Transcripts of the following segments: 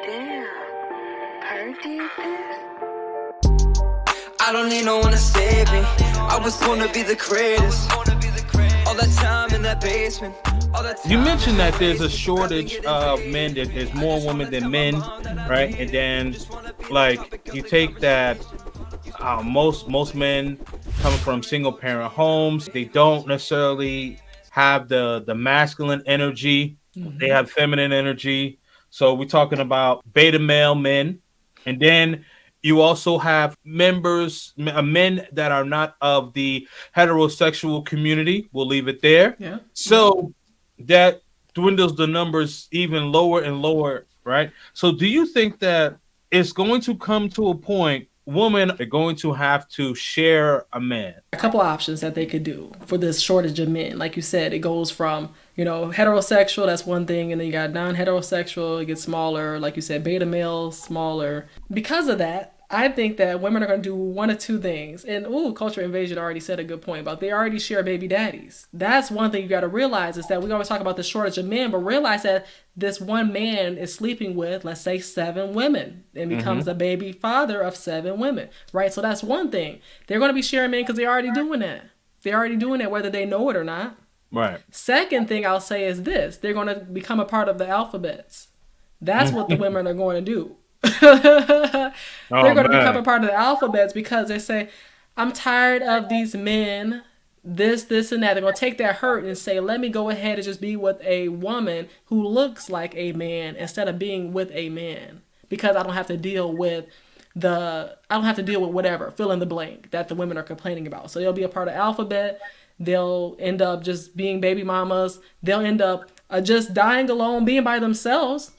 Damn, Perk did this? I don't need no one to save me. I was born to be the greatest. All that time in that basement. You mentioned that there's a shortage of men. That there's more women than men, right? And then, like, you take that most men come from single parent homes. They don't necessarily have the masculine energy. They have feminine energy. So we're talking about beta male men, and then you also have men that are not of the heterosexual community. We'll leave it there. Yeah. So that dwindles the numbers even lower and lower, right? So do you think that it's going to come to a point women are going to have to share a man? A couple options that they could do for this shortage of men. Like you said, it goes from, heterosexual, that's one thing, and then you got non-heterosexual, it gets smaller. Like you said, beta males, smaller. Because of that, I think that women are going to do one of two things. And Culture Invasion already said a good point about they already share baby daddies. That's one thing you got to realize is that we always talk about the shortage of men, but realize that this one man is sleeping with, let's say, 7 women and becomes a baby father of 7 women, right? So that's one thing. They're going to be sharing men because they're already doing that. They're already doing that whether they know it or not. Right. Second thing I'll say is this. They're going to become a part of the alphabets. That's what the women are going to do. They're going to become a part of the alphabets because they say, I'm tired of these men, this, and that. They're going to take that hurt and say, let me go ahead and just be with a woman who looks like a man instead of being with a man because I don't have to deal with whatever, fill in the blank that the women are complaining about. So they'll be a part of alphabet. They'll end up just being baby mamas. They'll end up just dying alone, being by themselves.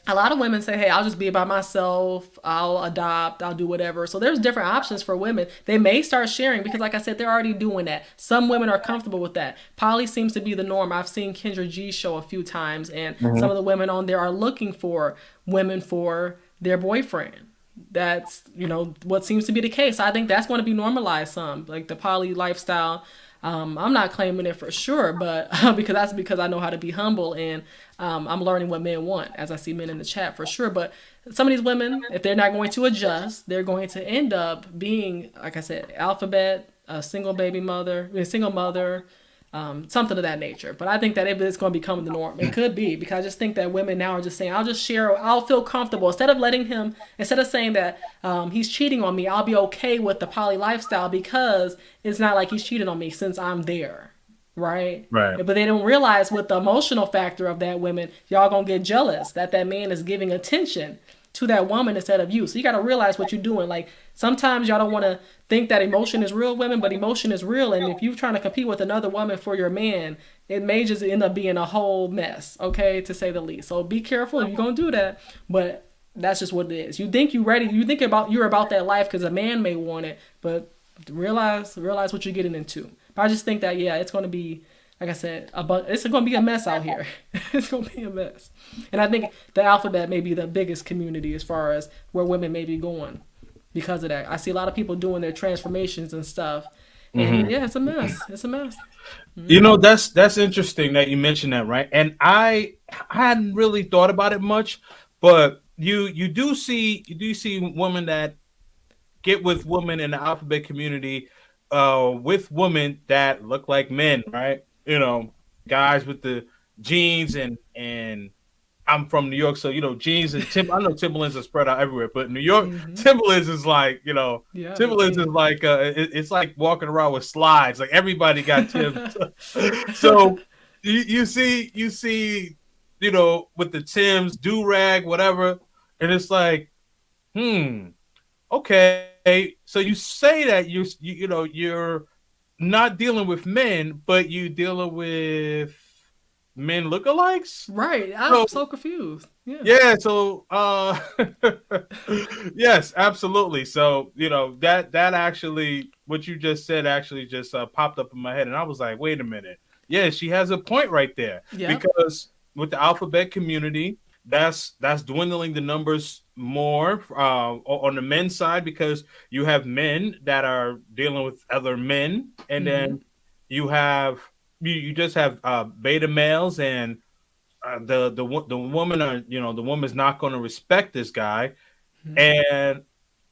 A lot of women say, hey, I'll just be by myself. I'll adopt. I'll do whatever. So there's different options for women. They may start sharing because, like I said, they're already doing that. Some women are comfortable with that. Poly seems to be the norm. I've seen Kendra G's show a few times, and some of the women on there are looking for women for their boyfriend. That's, what seems to be the case. I think that's going to be normalized some, like the poly lifestyle. I'm not claiming it for sure, but because I know how to be humble and I'm learning what men want as I see men in the chat for sure. But some of these women, if they're not going to adjust, they're going to end up being, like I said, alphabet, a single mother, something of that nature. But I think that it's going to become the norm. It could be because I just think that women now are just saying, I'll just share, I'll feel comfortable. Instead of saying that he's cheating on me, I'll be okay with the poly lifestyle because it's not like he's cheating on me since I'm there. Right. But they don't realize with the emotional factor of that women, y'all going to get jealous that man is giving attention to that woman instead of you. So you got to realize what you're doing. Like sometimes y'all don't want to think that emotion is real, women, but emotion is real. And if you're trying to compete with another woman for your man, it may just end up being a whole mess, okay, to say the least. So be careful if you're going to do that. But that's just what it is. You think you're ready. You think you're about that life because a man may want it, but realize what you're getting into. But I just think that, it's going to be, like I said, it's going to be a mess out here. It's going to be a mess. And I think the alphabet may be the biggest community as far as where women may be going because of that. I see a lot of people doing their transformations and stuff. And it's a mess. It's a mess. That's interesting that you mentioned that, right? And I hadn't really thought about it much, but you do see women that get with women in the alphabet community with women that look like men, right? Guys with the jeans and I'm from New York, so jeans and I know Timberlands are spread out everywhere, but New York Timberlands is like Timberlands is like it's like walking around with slides. Like everybody got Timbs. So you see with the Timbs, do rag, whatever, and it's like, okay. So you say that you're not dealing with men, but you dealing with men lookalikes, right? I'm so confused. So yes, absolutely. So that actually what you just said actually just popped up in my head, and I was like, wait a minute. Yeah, she has a point right there. Because with the alphabet community, that's dwindling the numbers more on the men's side because you have men that are dealing with other men, and then you just have beta males, and the woman are, the woman's not going to respect this guy, and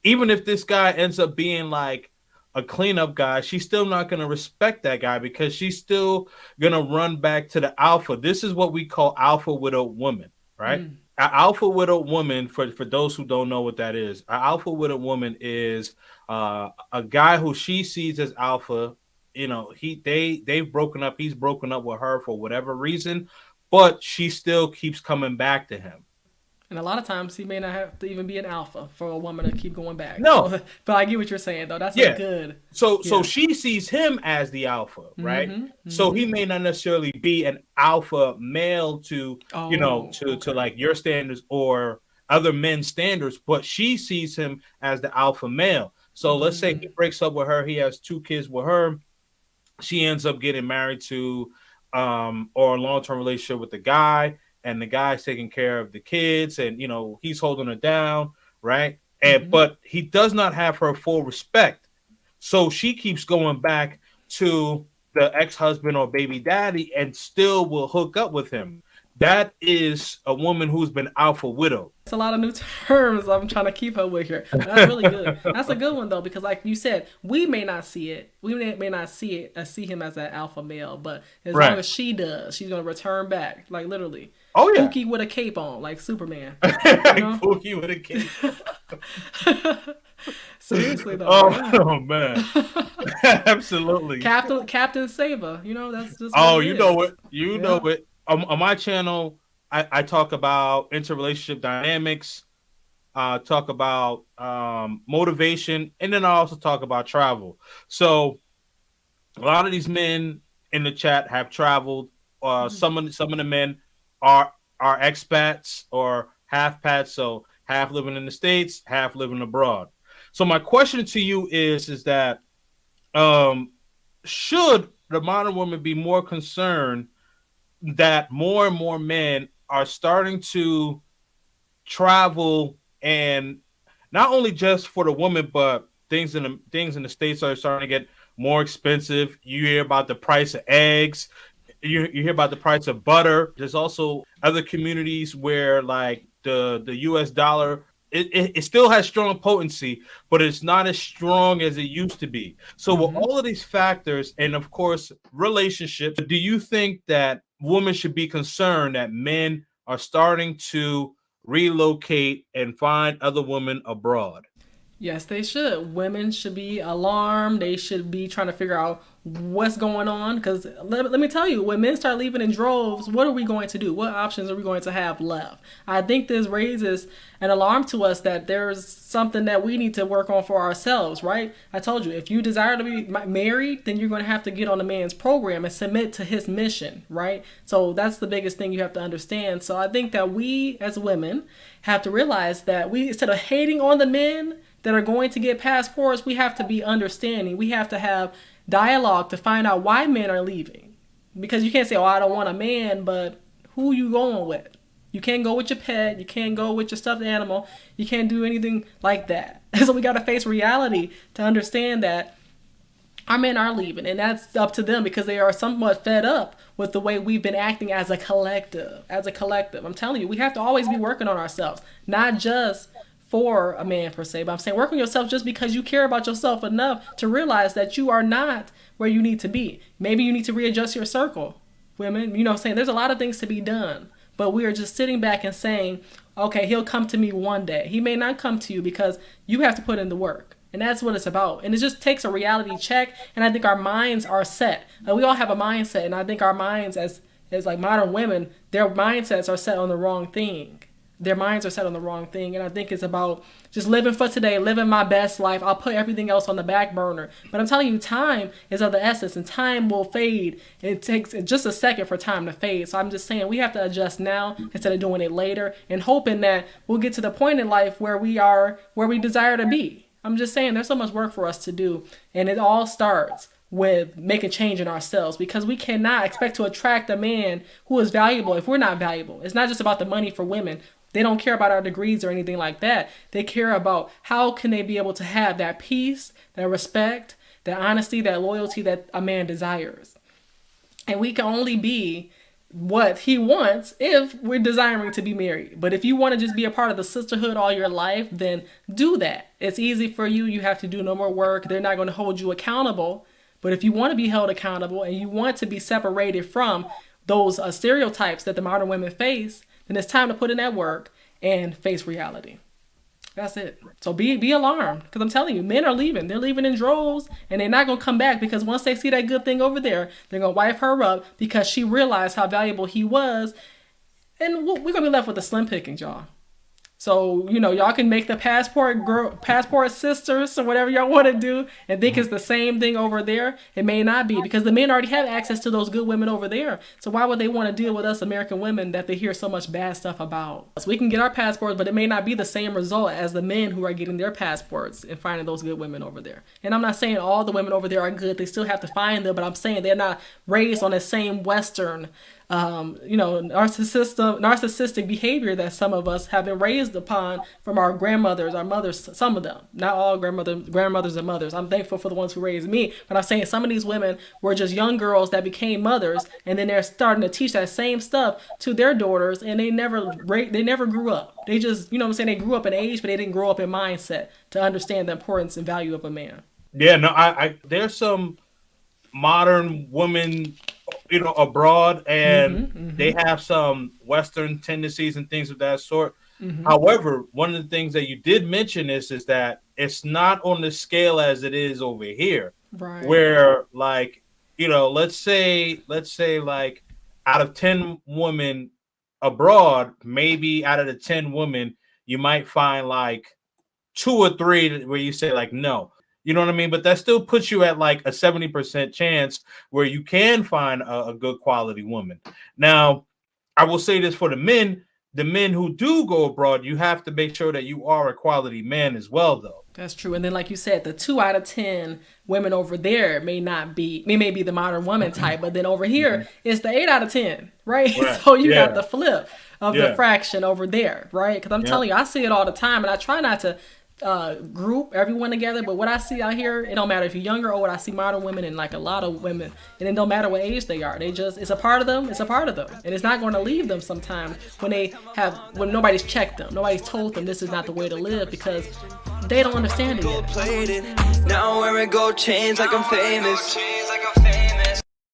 even if this guy ends up being like a cleanup guy, she's still not going to respect that guy because she's still going to run back to the alpha. This is what we call alpha widow woman, right? An alpha widow woman, for those who don't know what that is, an alpha widow woman is a guy who she sees as alpha. They've broken up. He's broken up with her for whatever reason, but she still keeps coming back to him. And a lot of times he may not have to even be an alpha for a woman to keep going back. No. So, but I get what you're saying though. That's Yeah. good. So she sees him as the alpha, right? So he may not necessarily be an alpha male to to like your standards or other men's standards, but she sees him as the alpha male. So let's say he breaks up with her, he has 2 kids with her, she ends up getting married to or a long-term relationship with the guy, and the guy's taking care of the kids, and he's holding her down, right? And but he does not have her full respect, so she keeps going back to the ex-husband or baby daddy and still will hook up with him. That is a woman who's been alpha widow. It's a lot of new terms I'm trying to keep up with here. That's really good. That's a good one though, because like you said, we may not see it. We may not see him as an alpha male, but as long as she does, she's gonna return back, like literally. Oh yeah, Pookie with a cape on, like Superman. Pookie with a cape. Seriously though. Oh man, absolutely. Captain Saber. That's just. Oh, you know it. You know it. On my channel, I talk about interrelationship dynamics, talk about motivation, and then I also talk about travel. So a lot of these men in the chat have traveled. Some of the men are expats or half pats, so half living in the States, half living abroad. So my question to you is that should the modern woman be more concerned that more and more men are starting to travel, and not only just for the woman, but things in the States are starting to get more expensive. You hear about the price of eggs, you hear about the price of butter. There's also other communities where like the US dollar, it still has strong potency, but it's not as strong as it used to be. So with all of these factors, and of course relationships, do you think that women should be concerned that men are starting to relocate and find other women abroad? Yes, they should. Women should be alarmed. They should be trying to figure out what's going on. Because let me tell you, when men start leaving in droves, what are we going to do? What options are we going to have left? I think this raises an alarm to us that there's something that we need to work on for ourselves, right? I told you, if you desire to be married, then you're going to have to get on the man's program and submit to his mission, right? So that's the biggest thing you have to understand. So I think that we as women have to realize that we, instead of hating on the men that are going to get passports, we have to be understanding. We have to have dialogue to find out why men are leaving. Because you can't say, oh, I don't want a man, but who you going with? You can't go with your pet. You can't go with your stuffed animal. You can't do anything like that. So we got to face reality to understand that our men are leaving, and that's up to them because they are somewhat fed up with the way we've been acting as a collective. I'm telling you, we have to always be working on ourselves, not just for a man per se, but I'm saying work on yourself just because you care about yourself enough to realize that you are not where you need to be. Maybe you need to readjust your circle, women. I'm saying there's a lot of things to be done, but we are just sitting back and saying, okay, he'll come to me one day. He may not come to you because you have to put in the work. And that's what it's about. And it just takes a reality check. And I think our minds are set. We all have a mindset. And I think our minds as like modern women, their mindsets are set on the wrong thing. Their minds are set on the wrong thing. And I think it's about just living for today, living my best life. I'll put everything else on the back burner. But I'm telling you, time is of the essence, and time will fade. It takes just a second for time to fade. So I'm just saying we have to adjust now instead of doing it later, and hoping that we'll get to the point in life where we are where we desire to be. I'm just saying there's so much work for us to do. And it all starts with making change in ourselves, because we cannot expect to attract a man who is valuable if we're not valuable. It's not just about the money for women. They don't care about our degrees or anything like that. They care about how can they be able to have that peace, that respect, that honesty, that loyalty that a man desires. And we can only be what he wants if we're desiring to be married. But if you want to just be a part of the sisterhood all your life, then do that. It's easy for you. You have to do no more work. They're not going to hold you accountable. But if you want to be held accountable and you want to be separated from those stereotypes that the modern women face, then it's time to put in that work and face reality. That's it. So be alarmed, because I'm telling you, men are leaving. They're leaving in droves, and they're not going to come back, because once they see that good thing over there, they're going to wipe her up because she realized how valuable he was. And we're going to be left with the slim pickings, y'all. So, y'all can make the passport sisters or whatever y'all want to do and think it's the same thing over there. It may not be, because the men already have access to those good women over there. So why would they want to deal with us American women that they hear so much bad stuff about? So we can get our passports, but it may not be the same result as the men who are getting their passports and finding those good women over there. And I'm not saying all the women over there are good. They still have to find them, but I'm saying they're not raised on the same Western narcissistic behavior that some of us have been raised upon from our grandmothers, our mothers, some of them, not all grandmothers and mothers. I'm thankful for the ones who raised me, but I'm saying some of these women were just young girls that became mothers, and then they're starting to teach that same stuff to their daughters, and they never grew up. They just, they grew up in age, but they didn't grow up in mindset to understand the importance and value of a man. Yeah, no, I there's some modern women, abroad, and they have some Western tendencies and things of that sort. However, one of the things that you did mention is that it's not on the scale as it is over here, right? Where, like, let's say like out of 10 women abroad, maybe out of the 10 women, you might find like 2 or 3 where you say like, no. You know what I mean? But that still puts you at like a 70% chance where you can find a good quality woman. Now, I will say this for the men who do go abroad, you have to make sure that you are a quality man as well, though. That's true. And then, like you said, the 2 out of 10 women over there may be the modern woman type, but then over here, it's the 8 out of 10, right? So you got the flip of the fraction over there, right? Because I'm telling you, I see it all the time, and I try not to group everyone together, but what I see out here, it don't matter if you're young or old. I see modern women and like a lot of women, and it don't matter what age they are. It's a part of them. It's a part of them, and it's not going to leave them sometimes when nobody's checked them, nobody's told them this is not the way to live, because they don't understand it yet. Now where it go change like I'm famous.